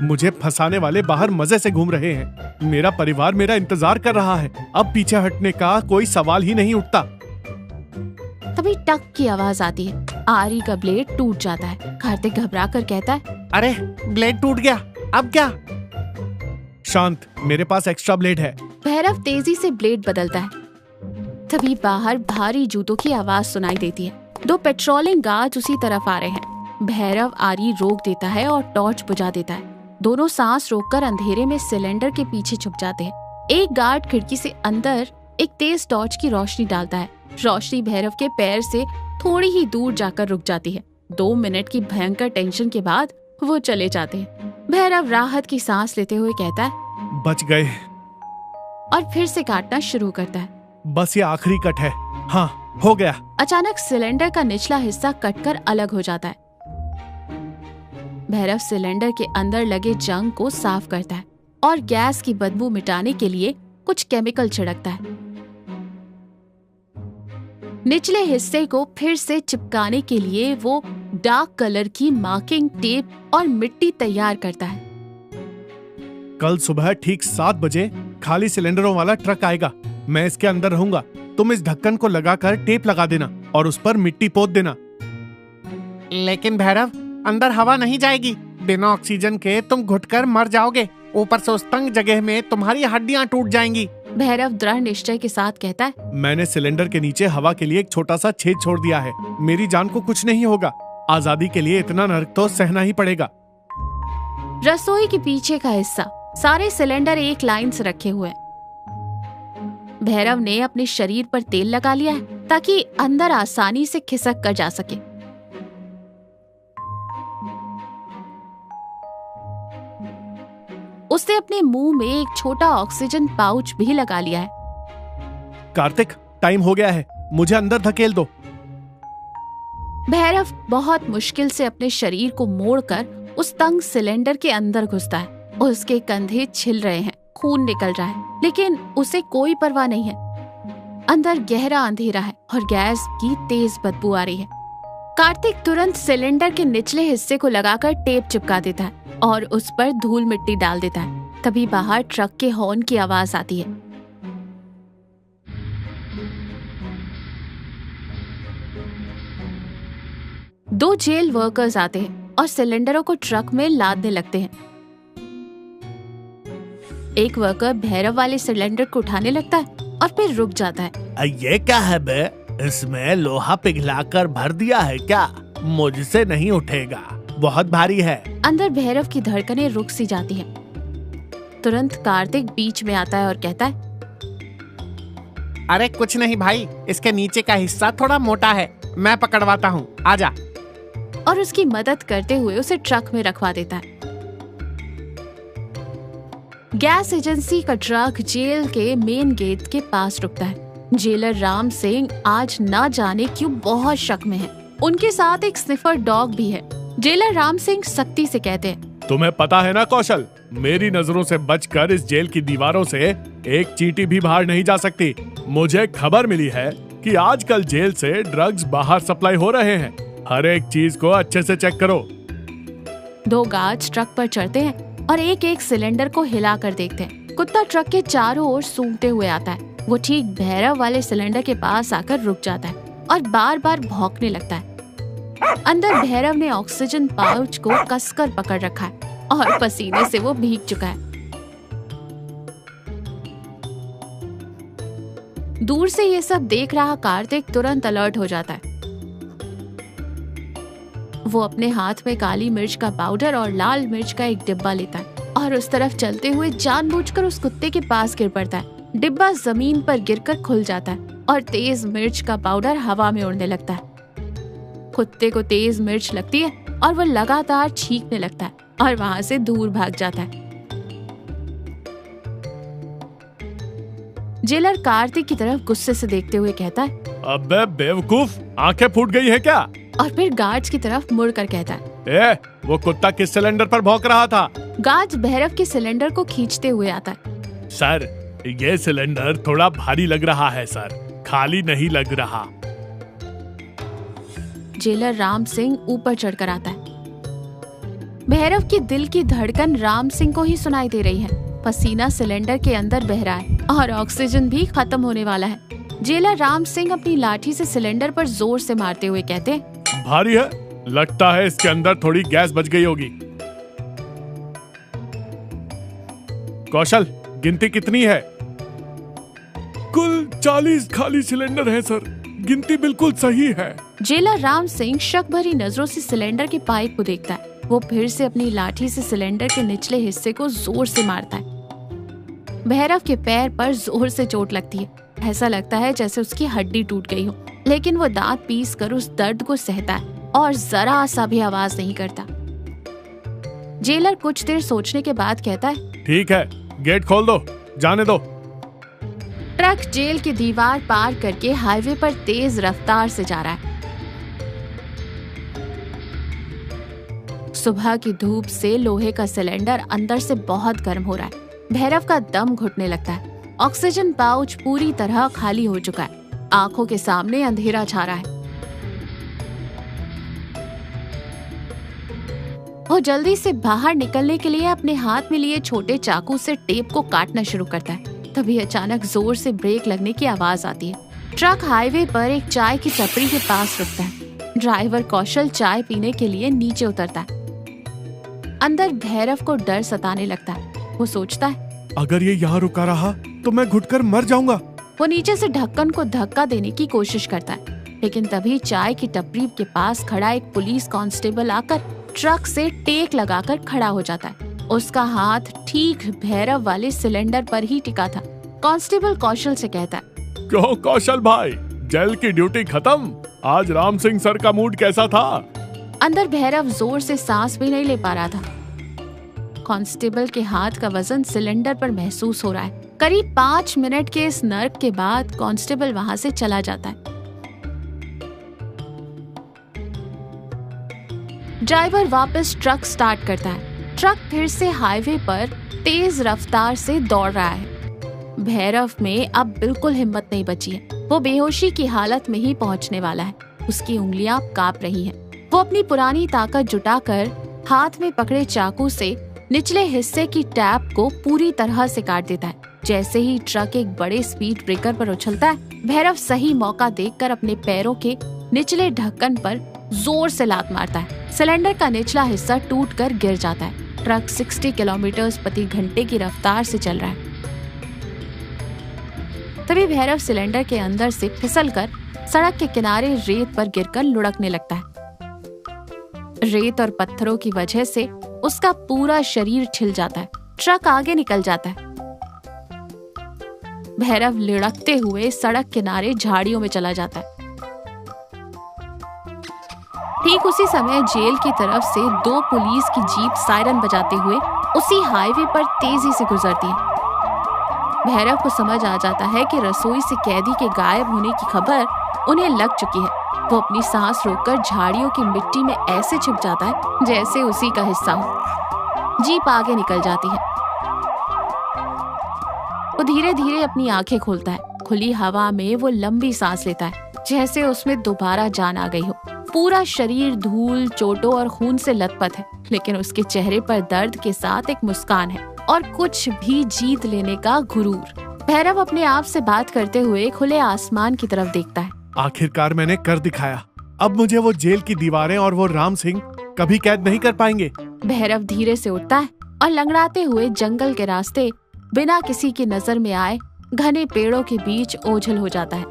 मुझे फंसाने वाले बाहर मजे से घूम रहे हैं। मेरा परिवार मेरा इंतजार कर रहा है। अब पीछे हटने का कोई सवाल ही नहीं उठता। तभी टक की आवाज आती है। आरी का ब्लेड टूट जाता है। कार्तिक घबरा कर कहता है, अरे ब्लेड टूट गया, अब क्या? शांत, मेरे पास एक्स्ट्रा ब्लेड है। भैरव तेजी से ब्लेड बदलता है। तभी बाहर भारी जूतों की आवाज सुनाई देती है। 2 पेट्रोलिंग गार्ड उसी तरफ आ रहे हैं। भैरव आरी रोक देता है और टॉर्च बुझा देता है। दोनों सांस रोककर अंधेरे में सिलेंडर के पीछे छुप जाते हैं। एक गार्ड खिड़की से अंदर एक तेज टॉर्च की रोशनी डालता है। रोशनी भैरव के पैर से थोड़ी ही दूर जाकर रुक जाती है। 2 मिनट की भयंकर टेंशन के बाद वो चले जाते हैं। भैरव राहत की सांस लेते हुए कहता है, बच गए। और फिर से काटना शुरू करता है। बस ये आखिरी कट है। हाँ, हो गया। अचानक सिलेंडर का निचला हिस्सा कटकर अलग हो जाता है। भैरव सिलेंडर के अंदर लगे जंग को साफ करता है और गैस की बदबू मिटाने के लिए कुछ केमिकल छिड़कता है। निचले हिस्से को फिर से चिपकाने के लिए वो डार्क कलर की मार्किंग टेप और मिट्टी तैयार करता है। कल सुबह ठीक 7 बजे खाली सिलेंडरों वाला ट्रक आएगा। मैं इसके अंदर रहूंगा। तुम इस ढक्कन को लगाकर टेप लगा देना और उस पर मिट्टी पोत देना। लेकिन भैरव, अंदर हवा नहीं जाएगी। बिना ऑक्सीजन के तुम घुटकर मर जाओगे। ऊपर से उस तंग जगह में तुम्हारी हड्डियां टूट जाएंगी। भैरव दृढ़ निश्चय के साथ कहता है, मैंने सिलेंडर के नीचे हवा के लिए एक छोटा सा छेद छोड़ दिया है। मेरी जान को कुछ नहीं होगा। आजादी के लिए इतना नरक तो सहना ही पड़ेगा। रसोई के पीछे का हिस्सा सारे सिलेंडर एक लाइन से रखे हुए हैं। भैरव ने अपने शरीर पर तेल लगा लिया है ताकि अंदर आसानी से खिसक कर जा सके। उसने अपने मुंह में एक छोटा ऑक्सीजन पाउच भी लगा लिया है। कार्तिक, टाइम हो गया है। मुझे अंदर धकेल दो। भैरव बहुत मुश्किल से अपने शरीर को मोड़कर उस तंग सिलेंडर के अंदर घुसता है। उसके कंधे छिल रहे हैं, खून निकल रहा है, लेकिन उसे कोई परवाह नहीं है। अंदर गहरा अंधेरा है और गैस की तेज बदबू आ रही है। कार्तिक तुरंत सिलेंडर के निचले हिस्से को लगाकर टेप चिपका देता है और उस पर धूल मिट्टी डाल देता है। तभी बाहर ट्रक के हॉर्न की आवाज आती है। दो जेल वर्कर्स आते हैं और सिलेंडरों को ट्रक में लादने लगते हैं। एक वर्कर भैरव वाले सिलेंडर को उठाने लगता है और फिर रुक जाता है। ये क्या है बे? इसमें लोहा पिघलाकर भर दिया है क्या? मुझसे नहीं उठेगा, बहुत भारी है। अंदर भैरव की धड़कनें रुक सी जाती हैं। तुरंत कार्तिक बीच में आता है और कहता है, अरे कुछ नहीं भाई, इसके नीचे का हिस्सा थोड़ा मोटा है, मैं पकड़वाता हूँ, आजा। और उसकी मदद करते हुए उसे ट्रक में रखवा देता है। गैस एजेंसी का ट्रक जेल के मेन गेट के पास रुकता है। जेलर राम सिंह आज ना जाने क्यों बहुत शक में है। उनके साथ एक स्निफर डॉग भी है। जेलर राम सिंह सख्ती से कहते हैं, तुम्हें पता है ना कौशल, मेरी नजरों से बचकर इस जेल की दीवारों से एक चींटी भी बाहर नहीं जा सकती। मुझे खबर मिली है कि आजकल जेल से ड्रग्स बाहर सप्लाई हो रहे हैं। हर एक चीज को अच्छे से चेक करो। 2 गार्ड्स ट्रक पर चढ़ते हैं और एक एक सिलेंडर को हिला कर देखते हैं। कुत्ता ट्रक के चारों ओर सूंघते हुए आता है। वो ठीक भैरव वाले सिलेंडर के पास आकर रुक जाता है और बार बार भौंकने लगता है। अंदर भैरव ने ऑक्सीजन पाउच को कसकर पकड़ रखा है और पसीने से वो भीग चुका है। दूर से ये सब देख रहा कार्तिक तुरंत अलर्ट हो जाता है। वो अपने हाथ में काली मिर्च का पाउडर और लाल मिर्च का एक डिब्बा लेता है और उस तरफ चलते हुए जानबूझकर उस कुत्ते के पास गिर पड़ता है। डिब्बा जमीन पर गिरकर खुल जाता है और तेज मिर्च का पाउडर हवा में उड़ने लगता है। कुत्ते को तेज मिर्च लगती है और वो लगातार छींकने लगता है और वहाँ से दूर भाग जाता है। जेलर कार्तिक की तरफ गुस्से से देखते हुए कहता है, अबे बेवकूफ, आंखें फूट गई है क्या? और फिर गार्ड्स की तरफ मुड़कर कहता है, वो कुत्ता किस सिलेंडर पर भौंक रहा था? गार्ड्स भैरव के सिलेंडर को खींचते हुए आता है। सर, ये सिलेंडर थोड़ा भारी लग रहा है सर, खाली नहीं लग रहा। जेलर राम सिंह ऊपर चढ़कर आता है। भैरव की दिल की धड़कन राम सिंह को ही सुनाई दे रही है। पसीना सिलेंडर के अंदर बह रहा है और ऑक्सीजन भी खत्म होने वाला है। जेलर राम सिंह अपनी लाठी से सिलेंडर पर जोर से मारते हुए कहते, भारी है, लगता है इसके अंदर थोड़ी गैस बच गई होगी। कौशल, गिनती कितनी है? कुल 40 खाली सिलेंडर हैं सर, गिनती बिल्कुल सही है। जेलर राम सिंह शक भरी नजरों से सिलेंडर के पाइप को देखता है। वो फिर से अपनी लाठी से सिलेंडर के निचले हिस्से को जोर से मारता है। भैरव के पैर पर जोर से चोट लगती है। ऐसा लगता है जैसे उसकी हड्डी टूट गई हो, लेकिन वो दांत पीस कर उस दर्द को सहता है और जरा सा भी आवाज नहीं करता। जेलर कुछ देर सोचने के बाद कहता है, ठीक है, गेट खोल दो, जाने दो। ट्रक जेल की दीवार पार करके हाईवे पर तेज रफ्तार से जा रहा है। सुबह की धूप से लोहे का सिलेंडर अंदर से बहुत गर्म हो रहा है। भैरव का दम घुटने लगता है। ऑक्सीजन पाउच पूरी तरह खाली हो चुका है। आंखों के सामने अंधेरा छा रहा है। वो जल्दी से बाहर निकलने के लिए अपने हाथ में लिए छोटे चाकू से टेप को काटना शुरू करता है। तभी अचानक जोर से ब्रेक लगने की आवाज आती है। ट्रक हाईवे पर एक चाय की टपरी के पास रुकता है। ड्राइवर कौशल चाय पीने के लिए नीचे उतरता है। अंदर भैरव को डर सताने लगता है। वो सोचता है, अगर ये यहाँ रुका रहा तो मैं घुटकर मर जाऊंगा। वो नीचे से ढक्कन को धक्का देने की कोशिश करता है, लेकिन तभी चाय की टपरी के पास खड़ा एक पुलिस कांस्टेबल आकर ट्रक से टेक लगाकर खड़ा हो जाता है। उसका हाथ ठीक भैरव वाले सिलेंडर पर ही टिका था। कांस्टेबल कौशल से कहता है, क्यों कौशल भाई, जेल की ड्यूटी खत्म? आज राम सिंह सर का मूड कैसा था? अंदर भैरव जोर से सांस भी नहीं ले पा रहा था। कांस्टेबल के हाथ का वजन सिलेंडर पर महसूस हो रहा है। करीब 5 मिनट के इस नर्क के बाद कांस्टेबल वहां से चला जाता है। ड्राइवर वापस ट्रक स्टार्ट करता है। ट्रक फिर से हाईवे पर तेज रफ्तार से दौड़ रहा है। भैरव में अब बिल्कुल हिम्मत नहीं बची है। वो बेहोशी की हालत में ही पहुंचने वाला है। उसकी उंगलियां कांप रही हैं। वो अपनी पुरानी ताकत जुटाकर हाथ में पकड़े चाकू से निचले हिस्से की टैप को पूरी तरह से काट देता है। जैसे ही ट्रक एक बड़े स्पीड ब्रेकर पर उछलता है, भैरव सही मौका देखकर अपने पैरों के निचले ढक्कन पर जोर से लात मारता है। सिलेंडर का निचला हिस्सा टूटकर गिर जाता है। ट्रक 60 किलोमीटर प्रति घंटे की रफ्तार से चल रहा है। तभी भैरव सिलेंडर के अंदर से फिसलकर सड़क के किनारे रेत पर गिरकर लुढ़कने लगता है। रेत और पत्थरों की वजह से उसका पूरा शरीर छिल जाता है। ट्रक आगे निकल जाता है। भैरव लुढ़कते हुए सड़क किनारे झाड़ियों में चला जाता है। ठीक उसी समय जेल की तरफ से 2 पुलिस की जीप सायरन बजाते हुए उसी हाईवे पर तेजी से गुजरती है। भैरव को समझ आ जाता है कि रसोई से कैदी के गायब होने की खबर उन्हें लग चुकी है। वो अपनी सांस रोककर झाड़ियों की मिट्टी में ऐसे छिप जाता है जैसे उसी का हिस्सा हो। जीप आगे निकल जाती है। वो धीरे धीरे अपनी आंखें खोलता है। खुली हवा में वो लंबी सांस लेता है, जैसे उसमें दोबारा जान आ गई हो। पूरा शरीर धूल, चोटों और खून से लथपथ है, लेकिन उसके चेहरे पर दर्द के साथ एक मुस्कान है और कुछ भी जीत लेने का गुरूर। भैरव अपने आप से बात करते हुए खुले आसमान की तरफ देखता है। आखिरकार मैंने कर दिखाया। अब मुझे वो जेल की दीवारें और वो राम सिंह कभी कैद नहीं कर पाएंगे। भैरव धीरे से उठता है और लंगड़ाते हुए जंगल के रास्ते बिना किसी की नजर में आए घने पेड़ों के बीच ओझल हो जाता है।